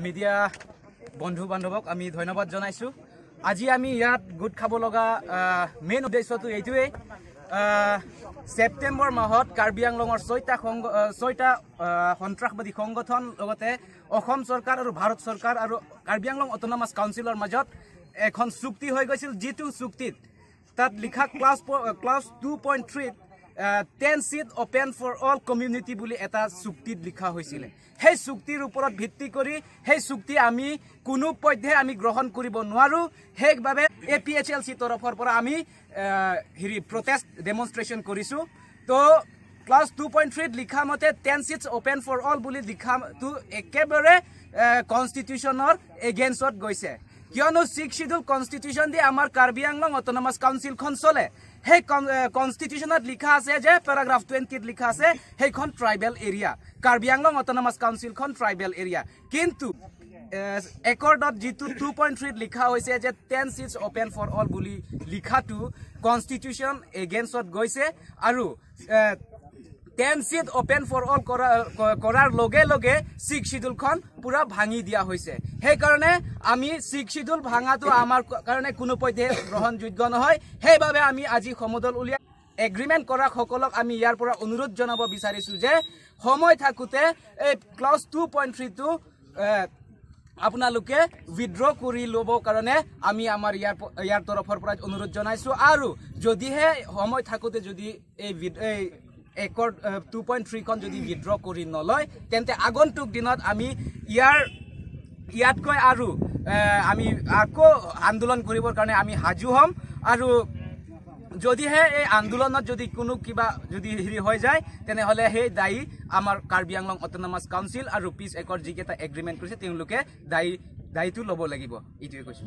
Media বন্ধু বান্ধৱক আমি ধন্যবাদ জনাইছো। আজি আমি ইয়াত গোট খাব লগা মেইন উদ্দেশ্যটো এইটোৱে, সেপ্টেম্বৰ মাহত কাৰ্বি আংলঙৰ 6টা সন্ত্ৰাসবাদী সংগঠন লগতে অসম চৰকাৰ আৰু ভাৰত চৰকাৰ আৰু কাৰ্বি আংলং অটোনমাস কাউন্সিলৰ মাজত এখন চুক্তি হৈ গৈছিল, যিটো চুক্তিত তাত লিখা class 2.3 10 seat open for all community বুলি এটা চুক্তিত লিখা হৈছিল। সেই চুক্তিৰ ওপৰত ভিত্তি কৰি সেই চুক্তি আমি কোনো পধ্যে আমি গ্ৰহণ কৰিব নোৱাৰো। সেইভাবে APHLC তৰফৰ পৰা আমি প্ৰটেষ্ট ডেমনষ্ট্ৰেচন কৰিছো। তো ক্লাছ 2.3 লিখা মতে 10 seats open for all বুলি লিখাটো একেবাৰে কনষ্টিটিউচনৰ এগেইনষ্টত গৈছে, কিয়নো 6th শিডিউল কনষ্টিটিউচন দি আমাৰ কাৰ্বি আংলং অটোনমাস কাউন্সিলখন চলে। সেই কনষ্টিটিউচনত লিখা আছে যে পেৰাগ্ৰাফ 20 লিখা আছে সেইখন tribal area, Karbi Anglong autonomous কাউন্সিলখন ট্ৰাইবেল এৰিয়া। কিন্তু একৰ্ডত যিটো 2.3 লিখা হৈছে যে 10 seats open for all বুলি লিখাটো কনষ্টিটিউচন এগেইনষ্টত গৈছে আৰু 10 seat open for all কৰাৰ লগে লগে 6th শিডিউলখন পুৰা ভাঙি দিয়া হৈছে। সেইকাৰণে আমি 6th শিডিউল ভাঙাটো আমাৰ কাৰণে কোনো পধ্যে গ্ৰহণযোগ্য নহয়। সেইবাবে আমি আজি সমদল উলিয়াই এগ্ৰিমেণ্ট কৰা সকলক আমি ইয়াৰ পৰা অনুৰোধ জনাব বিচাৰিছো যে সময় থাকোতে এই ক্লাছ 2.3টো আপোনালোকে উইথড্ৰ কৰি ল'ব কাৰণে আমি আমাৰ ইয়াৰ তৰফৰ পৰা অনুৰোধ জনাইছো। আৰু যদিহে সময় থাকোতে যদি এই একৰ্ড 2.3 খন যদি উইথড্ৰ কৰি নলয় তেন্তে আগন্তুক দিনত আমি ইয়াতকৈ আৰু আমি আকৌ আন্দোলন কৰিবৰ কাৰণে আমি সাজু হ'ম। আৰু যদিহে এই আন্দোলনত যদি কোনো কিবা যদি হৈ যায় তেনেহ'লে সেই দায়ী আমাৰ কাৰ্বি আংলং অটোনমাস কাউন্সিল আৰু পিছ একৰ্ড যিকেইটা এগ্ৰিমেণ্ট কৰিছে তেওঁলোকে দায়ীটো ল'ব লাগিব। এইটোৱে কৈছো।